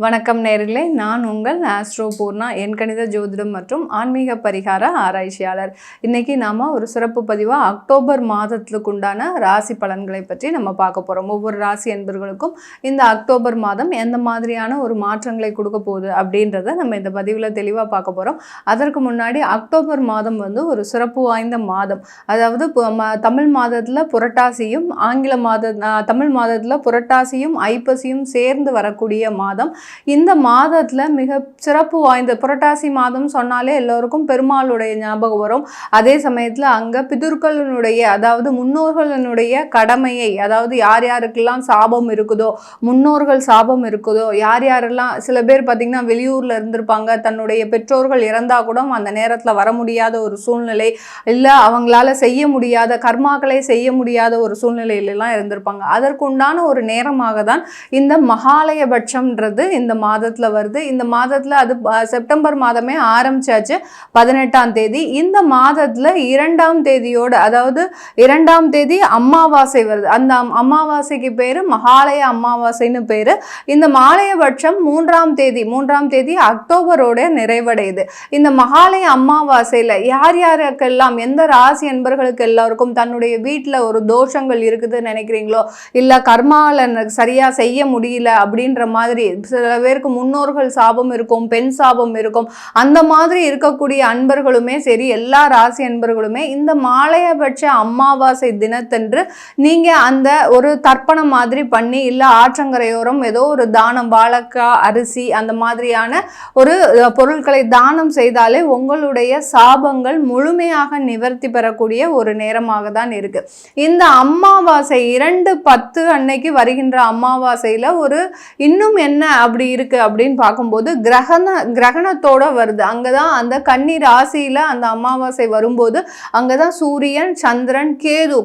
வணக்கம் நேயர்களே, நான் உங்கள் ஆஸ்ட்ரோ பூர்ணா, எண்கணித ஜோதிடம் மற்றும் ஆன்மீக பரிகார ஆராய்ச்சியாளர். இன்னைக்கு நாம ஒரு சிறப்பு பதிவா அக்டோபர் மாதத்துக்கு உண்டான ராசி பலன்களை பற்றி நம்ம பார்க்க போறோம். ஒவ்வொரு ராசி என்பர்களுக்கும் இந்த அக்டோபர் மாதம் எந்த மாதிரியான ஒரு மாற்றங்களை கொடுக்க போகுது அப்படின்றத நம்ம இந்த பதிவில் தெளிவாக பார்க்க போறோம். அதற்கு முன்னாடி அக்டோபர் மாதம் ஒரு சிறப்பு வாய்ந்த மாதம். அதாவது தமிழ் மாதத்துல புரட்டாசியும் தமிழ் மாதத்துல புரட்டாசியும் ஐப்பசியும் சேர்ந்து வரக்கூடிய மாதம். இந்த மாதத்துல மிக சிறப்பு வாய்ந்த புரட்டாசி மாதம் சொன்னாலே எல்லோருக்கும் பெருமாளுடைய ஞாபகம் வரும். அதே சமயத்துல அங்க பிதுர்களினுடைய அதாவது முன்னோர்களினுடைய கடமையை, அதாவது யார் யாருக்கெல்லாம் சாபம் இருக்குதோ, முன்னோர்கள் சாபம் இருக்குதோ, யார் யாரெல்லாம் சில பேர் பார்த்தீங்கன்னா வெளியூர்ல இருந்திருப்பாங்க, தன்னுடைய பெற்றோர்கள் இறந்தா கூட அந்த நேரத்துல வர முடியாத ஒரு சூழ்நிலை, இல்ல அவங்களால செய்ய முடியாத கர்மாக்களை செய்ய முடியாத ஒரு சூழ்நிலையிலாம் இருந்திருப்பாங்க. அதற்குண்டான ஒரு நேரமாக தான் இந்த மகாலயபட்சம்ன்றது இந்த மாதத்துல வருது. இந்த மாதத்துல அது செப்டம்பர் மாதமே ஆரம்பிச்சாச்சு, 18ஆம் தேதி. இந்த மாதத்துல 2ஆம் தேதியோட, அதாவது 2ஆம் தேதி அமாவாசை வருது. அந்த அமாவாசைக்கு பேரு மகாலய அமாவாசைன்னு பேரு. இந்த மாலயபட்சம் 3ஆம் தேதி அக்டோபரோட நிறைவடையுது. இந்த மகாலய அமாவாசையில யார் யாருக்கெல்லாம், எந்த ராசி என்பர்களுக்கு எல்லாருக்கும் தன்னுடைய வீட்டுல ஒரு தோஷங்கள் இருக்குதுன்னு நினைக்கிறீங்களோ, இல்ல கர்மால சரியா செய்ய முடியல அப்படின்ற மாதிரி, சில பேருக்கு முன்னோர்கள் சாபம் இருக்கும், பெண் சாபம் இருக்கும், அந்த மாதிரி இருக்கக்கூடிய அன்பர்களுமே சரி, எல்லா ராசி அன்பர்களுமே இந்த மாலயபட்ச அமாவாசை தினத்தன்று நீங்க அந்த ஒரு தர்ப்பணம் மாதிரி பண்ணி, இல்ல ஆற்றங்கரையோரம் ஏதோ ஒரு தானம், வாழைக்காய், அரிசி அந்த மாதிரியான ஒரு பொருட்களை தானம் செய்தாலே உங்களுடைய சாபங்கள் முழுமையாக நிவர்த்தி பெறக்கூடிய ஒரு நேரமாக தான் இருக்கு. இந்த அமாவாசை 2/10 அன்னைக்கு வருகின்ற அமாவாசையில ஒரு இன்னும் என்ன அப்படி இருக்கு அப்படின்னு பார்க்கும்போது கிரகணத்தோட வருது. அங்கதான் அந்த கன்னி ராசியில அந்த அமாவாசை வரும்போது அங்கதான் சூரியன், சந்திரன்,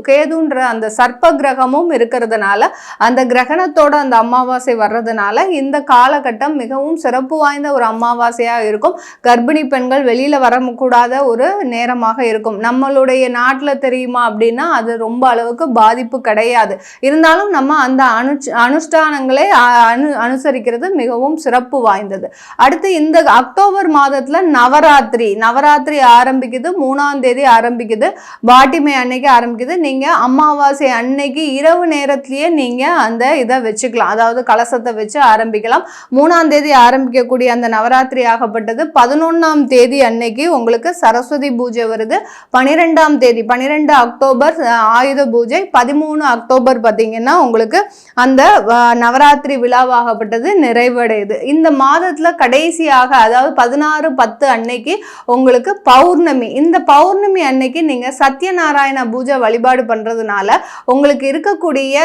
கேதுன்ற அந்த சர்ப்ப கிரகமும் இருக்கிறதுனால, அந்த கிரகணத்தோட அந்த அமாவாசை வர்றதுனால இந்த காலகட்டம் மிகவும் சிறப்பு வாய்ந்த ஒரு அமாவாசையா இருக்கும். கர்ப்பிணி பெண்கள் வெளியில வரக்கூடாத ஒரு நேரமாக இருக்கும். நம்மளுடைய நாட்டுல தெரியுமா அப்படின்னா அது ரொம்ப அளவுக்கு பாதிப்பு கிடையாது. இருந்தாலும் நம்ம அந்த அனுஷ்டானங்களை அனுசரிக்கிறது மிகவும் சிறப்பு வாய்ந்தது. அடுத்து இந்த அக்டோபர் மாதத்துல நவராத்திரி ஆரம்பிக்குது. 3ஆம் தேதி ஆரம்பிக்குது, பாட்டிமை அன்னைக்கு ஆரம்பிக்குது. நீங்க அமாவாசை அன்னைக்கு இரவு நேரத்திலேயே நீங்க அந்த இதை வச்சுக்கலாம், அதாவது கலசத்தை வச்சு ஆரம்பிக்கலாம். 3ஆம் தேதி ஆரம்பிக்கக்கூடிய அந்த நவராத்திரி ஆகப்பட்டது 11ஆம் தேதி அன்னைக்கு உங்களுக்கு சரஸ்வதி பூஜை வருது. 12ஆம் தேதி 12 அக்டோபர் ஆயுத பூஜை. 13 அக்டோபர் பார்த்தீங்கன்னா உங்களுக்கு அந்த நவராத்திரி விழாவாகப்பட்டது நிறைவடையுது. இந்த மாதத்துல கடைசியாக, அதாவது 16/10 அன்னைக்கு உங்களுக்கு பௌர்ணமி. இந்த பௌர்ணமி அன்னைக்கு நீங்க சத்யநாராயண பூஜை வழிபாடு பண்றதுனால உங்களுக்கு இருக்கக்கூடிய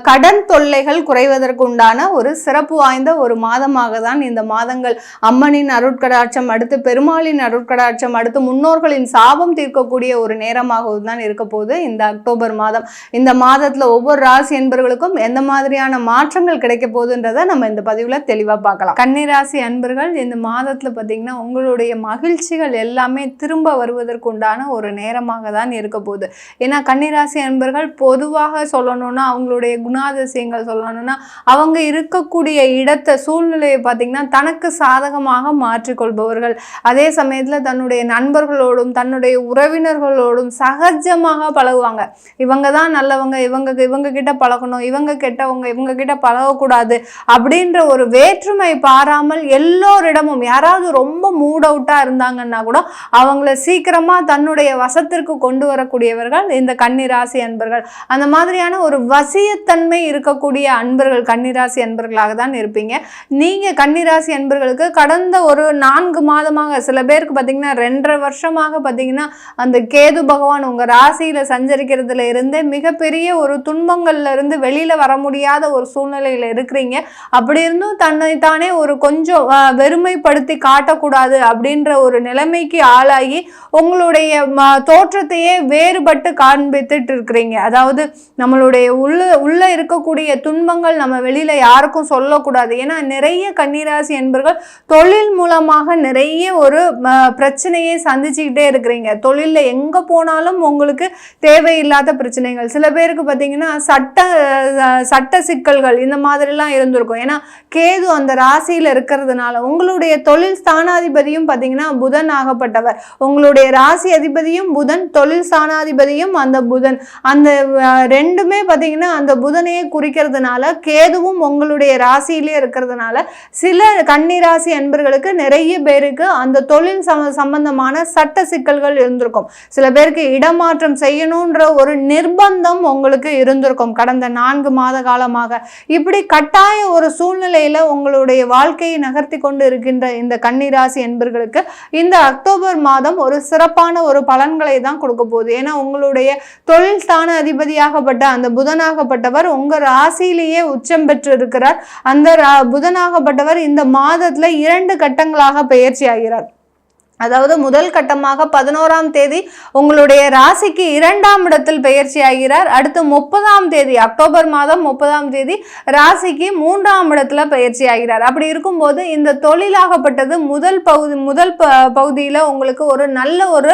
கடன் தொல்லைகள் குறைவதற்கு உண்டான ஒரு சிறப்பு வாய்ந்த ஒரு மாதமாக தான் இந்த மாதங்கள். அம்மனின் அருட்கடாட்சம், அடுத்து பெருமாளின் அருட்கடாட்சம், அடுத்து முன்னோர்களின் சாபம் தீர்க்கக்கூடிய ஒரு நேரமாகவும் தான் இருக்க போகுது இந்த அக்டோபர் மாதம். இந்த மாதத்துல ஒவ்வொரு ராசி என்பவர்களுக்கும் எந்த மாதிரியான மாற்றங்கள் கிடைக்க போகுதுன்றதை நம்ம இந்த பதிவுல தெளிவா பார்க்கலாம். கன்னிராசி அன்பர்கள், இந்த மாதத்துல பாத்தீங்கன்னா உங்களுடைய மகிழ்ச்சிகள் எல்லாமே திரும்ப வருவதற்கு உண்டான ஒரு நேரமாக தான் இருக்க போகுது. ஏன்னா கன்னிராசி அன்பர்கள் பொதுவாக சொல்லணும்னா, அவங்களுடைய குணாதிசயங்கள் சொல்லணும்னா, அவங்க இருக்கக்கூடிய இடத்தை, சூழ்நிலையை பார்த்தீங்கன்னா தனக்கு சாதகமாக மாற்றிக்கொள்பவர்கள். அதே சமயத்துல தன்னுடைய நண்பர்களோடும் தன்னுடைய உறவினர்களோடும் சகஜமாக பழகுவாங்க. இவங்க தான் நல்லவங்க, இவங்க கிட்ட பழகணும், இவங்க கெட்டவங்க, இவங்க கிட்ட பழகக்கூடாது அப்படின்ற ஒரு வேற்றுமை பாராமல் எல்லோரிடமும், யாராவது ரொம்ப மூட் அவுட்டா இருந்தாங்கன்னா கூட அவங்கள சீக்கிரமா தன்னுடைய வசத்திற்கு கொண்டு வரக்கூடியவர்கள் இந்த கன்னிராசி அன்பர்கள். அந்த மாதிரியான ஒரு வசியத்தன்மை இருக்கக்கூடிய அன்பர்கள் கன்னிராசி அன்பர்களாக தான் இருப்பீங்க. நீங்க கன்னிராசி அன்பர்களுக்கு கடந்த ஒரு 4 மாதமாக, சில பேருக்கு பார்த்தீங்கன்னா 2.5 வருஷமாக பார்த்தீங்கன்னா அந்த கேது பகவான் உங்க ராசியில சஞ்சரிக்கிறதுல இருந்தே மிகப்பெரிய ஒரு துன்பங்கள்ல இருந்து வெளியில வர முடியாத ஒரு சூழ்நிலையில இருக்கிறீங்க. அப்படி இருந்தும் தன்னைத்தானே ஒரு கொஞ்சம் வெறுமைப்படுத்தி காட்டக்கூடாது அப்படின்ற ஒரு நிலைமைக்கு ஆளாகி உங்களுடைய தோற்றத்தையே வேறுபட்டு காண்பித்துட்டு இருக்கிறீங்க. அதாவது நம்மளுடைய உள்ள இருக்கக்கூடிய துன்பங்கள் நம்ம வெளியில யாருக்கும் சொல்லக்கூடாது. ஏன்னா நிறைய கன்னிராசி என்பர்கள் தொழில் மூலமாக நிறைய ஒரு பிரச்சனையை சந்திச்சுக்கிட்டே இருக்கிறீங்க. தொழில்ல எங்க போனாலும் உங்களுக்கு தேவையில்லாத பிரச்சனைகள். சில பேருக்கு பார்த்தீங்கன்னா சட்ட சிக்கல்கள் இந்த மாதிரிலாம் இருந்திருக்கும். ஏன்னா கேது அந்த ராசியில இருக்கிறதுனால உங்களுடைய தொழில் ஸ்தானாதிபதியும் பார்த்தீங்கன்னா புதன் ஆகப்பட்டவர், உங்களுடைய ராசி அதிபதியும் புதன், தொழில் ஸ்தானாதிபதியும் அந்த புதன், அந்த ரெண்டுமே பார்த்தீங்கன்னா அந்த புதனையே குறிக்கிறதுனால கேதுவும் உங்களுடைய ராசியிலே இருக்கிறதுனால சில கன்னிராசி அன்பர்களுக்கு நிறைய பேருக்கு அந்த தொழில் சம்பந்தமான சட்ட சிக்கல்கள் இருந்திருக்கும். சில பேருக்கு இடமாற்றம் செய்யணும்ன்ற ஒரு நிர்பந்தம் உங்களுக்கு இருந்திருக்கும் கடந்த 4 மாத காலமாக. இப்படி கட்டாய ஒரு சூழ்நிலையில உங்களுடைய வாழ்க்கையை நகர்த்தி கொண்டு இருக்கின்ற இந்த கன்னிராசி என்பர்களுக்கு இந்த அக்டோபர் மாதம் ஒரு சிறப்பான ஒரு பலன்களை தான் கொடுக்க போகுது. ஏன்னா உங்களுடைய தொழில் ஸ்தான அதிபதியாகப்பட்ட அந்த புதனாகப்பட்டவர் உங்க ராசியிலேயே உச்சம் பெற்று இருக்கிறார். அந்த புதனாகப்பட்டவர் இந்த மாதத்துல 2 கட்டங்களாக பெயர்ச்சி ஆகிறார். அதாவது முதல் கட்டமாக 11ஆம் தேதி உங்களுடைய ராசிக்கு 2ஆம் இடத்தில் பெயர்ச்சி ஆகிறார். அடுத்து 30ஆம் தேதி அக்டோபர் மாதம் 30ஆம் தேதி ராசிக்கு 3ஆம் இடத்துல பெயர்ச்சி ஆகிறார். அப்படி இருக்கும்போது இந்த தொழிலாகப்பட்டது முதல் பகுதியில் உங்களுக்கு ஒரு நல்ல ஒரு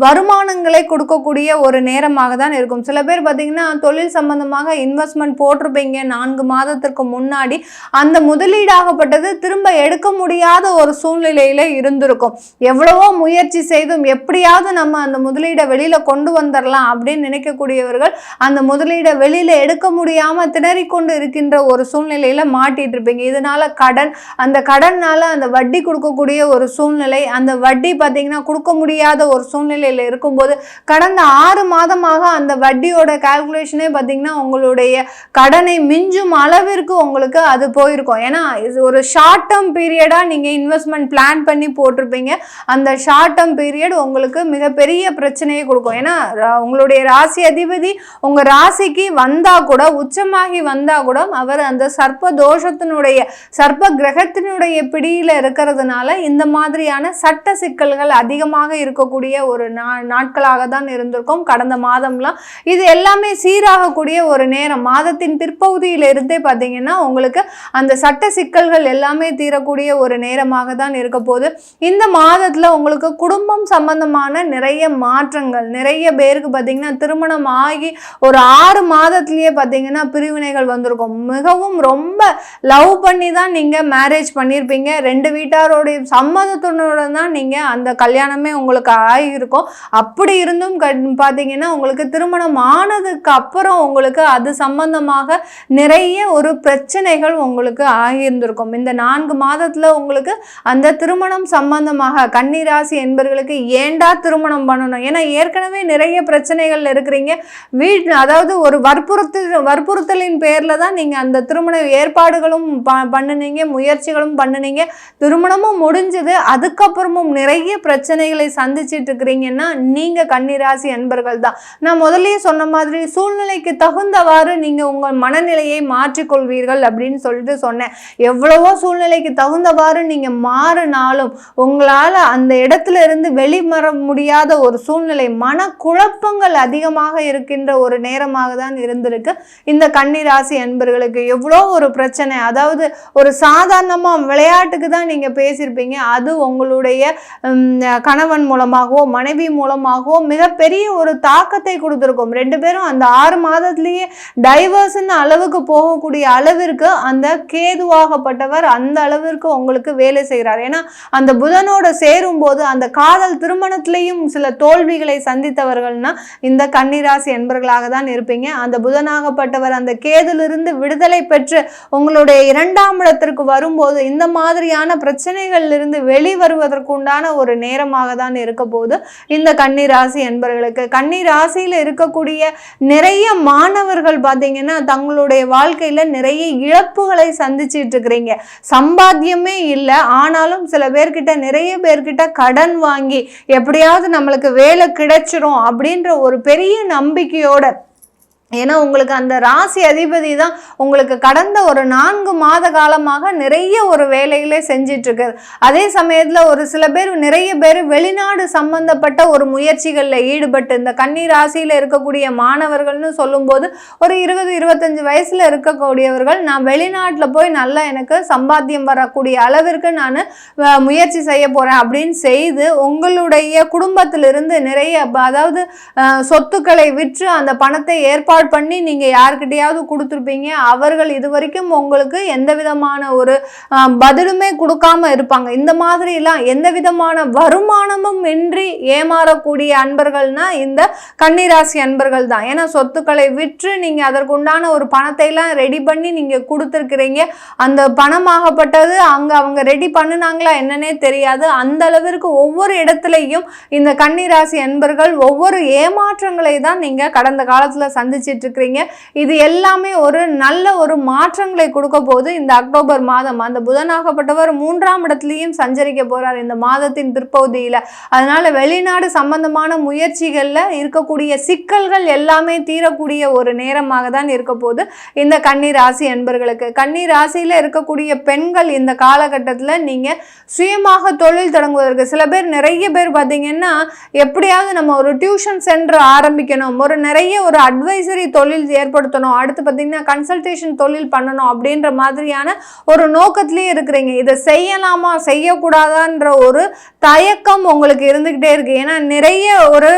வருமானங்களை கொடுக்கக்கூடிய ஒரு நேரமாக தான் இருக்கும். சில பேர் பார்த்தீங்கன்னா தொழில் சம்பந்தமாக இன்வெஸ்ட்மெண்ட் போட்டிருப்பீங்க 4 மாதத்திற்கு முன்னாடி, அந்த முதலீடாகப்பட்டது திரும்ப எடுக்க முடியாத ஒரு சூழ்நிலையில இருந்திருக்கும். எவ்வளவோ முயற்சி செய்தும் எப்படியாவது நம்ம அந்த முதலீடை வெளியில கொண்டு வந்துடலாம் அப்படின்னு நினைக்கக்கூடியவர்கள் அந்த முதலீடை வெளியில எடுக்க முடியாம திணறிக்கொண்டு இருக்கின்ற ஒரு சூழ்நிலையில மாட்டிட்டு இருப்பீங்க. இதனால கடன், அந்த கடன்னால அந்த வட்டி கொடுக்கக்கூடிய ஒரு சூழ்நிலை, அந்த வட்டி பார்த்தீங்கன்னா கொடுக்க முடியாத ஒரு சூழ்நிலையில இருக்கும்போது கடந்த 6 மாதமாக அந்த வட்டியோட கால்குலேஷனே பார்த்தீங்கன்னா உங்களுடைய கடனை மிஞ்சும் அளவிற்கு உங்களுக்கு அது போயிருக்கும். ஏன்னா ஒரு ஷார்ட் டேர்ம் பீரியடா நீங்க இன்வெஸ்ட்மெண்ட் பிளான் பண்ணி போட்டிருப்பீங்க. அந்த ஷார்ட் டேர்ம் பீரியட் உங்களுக்கு மிகப்பெரிய பிரச்சனையை கொடுக்கும். ஏன்னா உங்களுடைய ராசி அதிபதி உங்க ராசிக்கு வந்தா கூட, உச்சமாகி வந்தா கூட அவர் அந்த சர்ப்ப தோஷத்தினுடைய சர்ப்ப கிரகத்தினுடைய பிடியில இருக்கிறதுனால இந்த மாதிரியான சட்ட சிக்கல்கள் அதிகமாக இருக்கக்கூடிய ஒரு நாட்களாக தான் இருந்திருக்கும் கடந்த மாதம்லாம். இது எல்லாமே சீராகக்கூடிய ஒரு நேரம். மாதத்தின் பிற்பகுதியில இருந்தே பார்த்தீங்கன்னா உங்களுக்கு அந்த சட்ட சிக்கல்கள் எல்லாமே தீரக்கூடிய ஒரு நேரமாக தான் இருக்க போகுது. இந்த மாதத்துல உங்களுக்கு குடும்பம் சம்பந்தமான நிறைய மாற்றங்கள், நிறைய பேருக்கு பார்த்தீங்கன்னா திருமணம் ஆகி ஒரு 6 மாதத்திலேயே பார்த்தீங்கன்னா பிரிவினைகள் வந்திருக்கும். மிகவும் ரொம்ப லவ் பண்ணி தான் நீங்க மேரேஜ் பண்ணியிருப்பீங்க. 2 வீட்டாரோடைய சம்மதத்துடன் தான் நீங்க அந்த கல்யாணமே உங்களுக்கு ஆகியிருக்கும். அப்படி இருந்தும் பார்த்தீங்கன்னா உங்களுக்கு திருமணம் ஆனதுக்கு அப்புறம் உங்களுக்கு அது சம்பந்தமாக நிறைய ஒரு பிரச்சனைகள் உங்களுக்கு ஆகியிருந்திருக்கும். இந்த 4 மாதத்துல உங்களுக்கு அந்த திருமணம் சம்பந்தமாக கன்னிராசி என்பவர்களுக்கு ஏண்டா திருமணம் பண்ணணும், ஏன்னா ஏற்கனவே நிறைய பிரச்சனைகள் இருக்கிறீங்க. அதாவது ஒரு வற்புறுத்தலின் பேர்ல தான் நீங்க அந்த திருமண ஏற்பாடுகளும் பண்ணுனீங்க, முயற்சிகளும் பண்ணுனீங்க. திருமணமும் முடிஞ்சது, அதுக்கப்புறமும் நிறைய பிரச்சனைகளை சந்திச்சிட்டு இருக்கிறீங்கன்னா நீங்க கன்னிராசி என்பர்கள் தான். நான் முதல்லயே சொன்ன மாதிரி சூழ்நிலைக்கு தகுந்தவாறு நீங்க உங்கள் மனநிலையை மாற்றிக்கொள்வீர்கள் அப்படின்னு சொல்லிட்டு சொன்னேன். எவ்வளவோ சூழ்நிலைக்கு தகுந்தவாறு நீங்க மாறினாலும் உங்களால அந்த இடத்துல இருந்து வெளிவர முடியாத ஒரு சூழ்நிலை, மன குழப்பங்கள் அதிகமாக இருக்கின்ற ஒரு நேரமாக தான் இருந்திருக்கு இந்த கன்னிராசி அன்பர்களுக்கு. எவ்வளோ ஒரு பிரச்சனை, அதாவது ஒரு சாதாரணமா விளையாட்டுக்கு தான் நீங்க பேசியிருப்பீங்க, அது உங்களுடைய கணவன் மூலமாகவோ மனைவி மூலமாகவோ மிகப்பெரிய ஒரு தாக்கத்தை கொடுத்துருக்கும். 2 பேரும் அந்த 6 மாதத்திலேயே டைவர்ஸ்ன்னு அளவுக்கு போகக்கூடிய அளவிற்கு அந்த கேதுவாகப்பட்டவர் அந்த அளவிற்கு உங்களுக்கு வேலை செய்கிறார். ஏன்னா அந்த புதனோட சேரும் போது அந்த காதல் திருமணத்திலையும் சில தோல்விகளை சந்தித்தவர்கள்னா இந்த கன்னிராசி என்பர்களாக தான் இருப்பீங்க. அந்த புதனாகப்பட்டவர் அந்த கேதிலிருந்து விடுதலை பெற்று உங்களுடைய 2ஆம் இடத்திற்கு வரும்போது இந்த மாதிரியான பிரச்சனைகள் இருந்து வெளிவருவதற்கு உண்டான ஒரு நேரமாக தான் இருக்க போது இந்த கன்னிராசி என்பவர்களுக்கு. கன்னிராசியில இருக்கக்கூடிய நிறைய மாணவர்கள் பார்த்தீங்கன்னா தங்களுடைய வாழ்க்கையில நிறைய இழப்புகளை சந்திச்சிட்டு இருக்கிறீங்க. சம்பாத்தியமே இல்லை, ஆனாலும் சில பேர்கிட்ட நிறைய பேர்கிட்ட கடன் வாங்கி எப்படியாவது நம்மளுக்கு வேலை கிடைச்சிரும் அப்படின்ற ஒரு பெரிய நம்பிக்கையோட, ஏன்னா உங்களுக்கு அந்த ராசி அதிபதி தான் உங்களுக்கு கடந்த ஒரு 4 மாத காலமாக நிறைய ஒரு வேலைகளே செஞ்சிட்டு இருக்காரு. அதே சமயத்துல ஒரு சில பேர் நிறைய பேர் வெளிநாடு சம்பந்தப்பட்ட ஒரு முயற்சிகளில் ஈடுபட்டு இந்த கன்னி ராசியில இருக்கக்கூடிய மாணவர்கள்னு சொல்லும்போது ஒரு 20-25 வயசுல இருக்கக்கூடியவர்கள் நான் வெளிநாட்டில் போய் நல்லா எனக்கு சம்பாத்தியம் வரக்கூடிய அளவிற்கு நான் முயற்சி செய்ய போறேன் அப்படின்னு செய்து உங்களுடைய குடும்பத்திலிருந்து நிறைய, அதாவது சொத்துக்களை விற்று அந்த பணத்தை ஏற்பாடு ரெக்கார்ட் பண்ணி நீங்கள் யார்கிட்டையாவது கொடுத்துருப்பீங்க. அவர்கள் இது வரைக்கும் உங்களுக்கு எந்த விதமான ஒரு பதிலுமே கொடுக்காம இருப்பாங்க. இந்த மாதிரிலாம் எந்த விதமான வருமானமும் இன்றி ஏமாறக்கூடிய அன்பர்கள்னா இந்த கன்னிராசி அன்பர்கள் தான். ஏன்னா சொத்துக்களை விற்று நீங்கள் அதற்குண்டான ஒரு பணத்தை எல்லாம் ரெடி பண்ணி நீங்கள் கொடுத்துருக்கிறீங்க. அந்த பணமாகப்பட்டது அவங்க ரெடி பண்ணினாங்களா என்னன்னே தெரியாது. அந்த அளவிற்கு ஒவ்வொரு இடத்துலையும் இந்த கன்னிராசி அன்பர்கள் ஒவ்வொரு ஏமாற்றங்களை தான் நீங்க கடந்த காலத்துல சந்திச்சிட்டு இருக்கிறீங்க. இது எல்லாமே ஒரு நல்ல ஒரு மாற்றங்களை கொடுக்க போது இந்த அக்டோபர் மாதம். அந்த புதனாகப்பட்டவர் 3ஆம் இடத்துலையும் சஞ்சரிக்க போறார் இந்த மாதத்தின் பிற்பகுதியில. அதனால வெளிநாடு சம்பந்தமான முயற்சிகள்ல இருக்கக்கூடிய சிக்கல்கள் எல்லாமே தீரக்கூடிய ஒரு நேரமாக தான் இருக்க போது இந்த கன்னிராசி அன்பர்களுக்கு. கன்னிராசியில இருக்கக்கூடிய பெண்கள் இந்த காலகட்டத்தில் நீங்க சுயமாக தொழில் தொடங்குவதற்கு சில பேர் நிறைய பேர் பார்த்தீங்கன்னா எப்படியாவது நம்ம ஒரு டியூஷன் சென்டர் ஆரம்பிக்கணும், நிறைய ஒரு அட்வைசரி தொழில் ஏற்படுத்தணும், அடுத்து பார்த்தீங்கன்னா கன்சல்டேஷன் தொழில் பண்ணணும் அப்படின்ற மாதிரியான ஒரு நோக்கத்திலேயே இருக்கிறீங்க. இதை செய்யலாமா செய்யக்கூடாதான்ற ஒரு தயக்கம் உங்களுக்கு இருந்துகிட்டே இருக்கு. ஏன்னா நிறைய ஒரு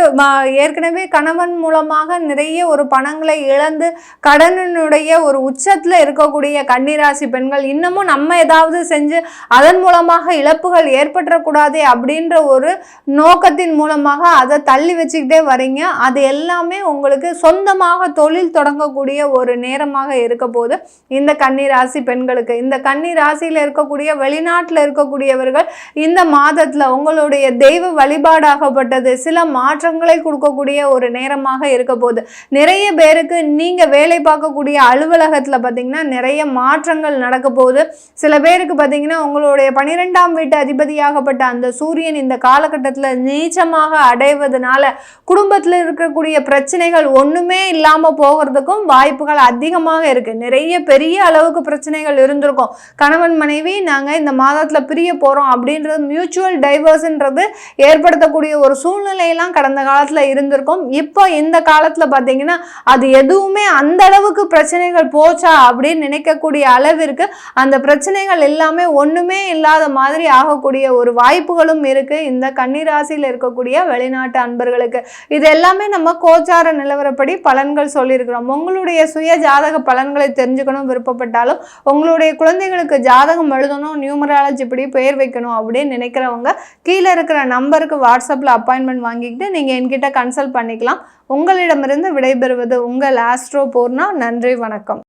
ஏற்கனவே கணவன் மூலமாக நிறைய ஒரு பணங்களை இழந்து கடனுடைய ஒரு உச்சத்துல இருக்கக்கூடிய கன்னிராசி பெண்கள் இன்னமும் நம்ம ஏதாவது செஞ்சு அதன் மூலமாக இழப்புகள் ஏற்பட்டுறக்கூடாதே அப்படின்ற ஒரு நோக்கத்தின் மூலமாக அதை தள்ளி வச்சுக்கிட்டே வரீங்க. அது எல்லாமே உங்களுக்கு சொந்தமாக தொழில் தொடங்கக்கூடிய ஒரு நேரமாக இருக்க போது இந்த கன்னிராசி பெண்களுக்கு. இந்த கன்னி ராசியில இருக்கக்கூடிய வெளிநாட்டில் இருக்கக்கூடியவர்கள் இந்த மாதத்துல உங்களுடைய தெய்வ வழிபாடாகப்பட்டது சில மாற்றங்களை கொடுக்கக்கூடிய ஒரு நேரமாக இருக்க போது. நிறைய பேருக்கு நீங்க வேலை பார்க்கக்கூடிய அலுவலகத்துல பார்த்தீங்கன்னா நிறைய மாற்றங்கள் நடக்க போகுது. சில பேருக்கு பார்த்தீங்கன்னா உங்களுடைய 12ஆம் வீட்டு அதிபதியாகப்பட்ட அந்த சூரியன் இந்த காலகட்டத்தில் நீச்சமாக அடைவதனால குடும்பத்தில் இருக்கக்கூடிய பிரச்சனைகள் ஒண்ணுமே இல்லாம போகிறதுக்கும் வாய்ப்புகள் அதிகமாக இருக்கு. நிறைய பெரிய அளவுக்கு பிரச்சனைகள் இருந்திருக்கும். கணவன் மனைவி நாங்க இந்த மாதத்துல பிரிய போறோம் அப்படின்றது மியூச்சுவல் டைவர்ஸ்ன்றது ஏற்படுத்தக்கூடிய ஒரு சூழ்நிலையெல்லாம் கடந்த காலத்துல இருந்திருக்கும். இப்போ இந்த காலத்துல பார்த்தீங்கன்னா அது எதுவுமே அந்த அளவுக்கு பிரச்சனைகள் போச்சா அப்படின்னு நினைக்கக்கூடிய அளவிற்கு அந்த பிரச்சனைகள் எல்லாமே ஒண்ணுமே இல்லாத மாதிரி ஆகக்கூடிய ஒரு வாய்ப்புகளும் இருக்கு இந்த கன்னிராசியில் இருக்கக்கூடிய வெளிநாட்டு அன்பர்களுக்கு. இது எல்லாமே நம்ம கோச்சார நிலவரப்படி பலன்கள் சொல்லியிருக்கிறோம். உங்களுடைய சுய ஜாதக பலன்களை தெரிஞ்சுக்கணும் விருப்பப்பட்டாலும், உங்களுடைய குழந்தைகளுக்கு ஜாதகம் எழுதணும், நியூமராலஜி படி பெயர் வைக்கணும் அப்படின்னு நினைக்கிறவங்க கீழே இருக்கிற நம்பருக்கு வாட்ஸ்அப்ல அப்பாயின்மெண்ட் வாங்கிக்கிட்டு நீங்க என்கிட்ட கன்சல்ட் பண்ணிக்கலாம். உங்களிடமிருந்து விடைபெறுவது உங்கள் ஆஸ்ட்ரோ பூர்ணா. நன்றி, வணக்கம்.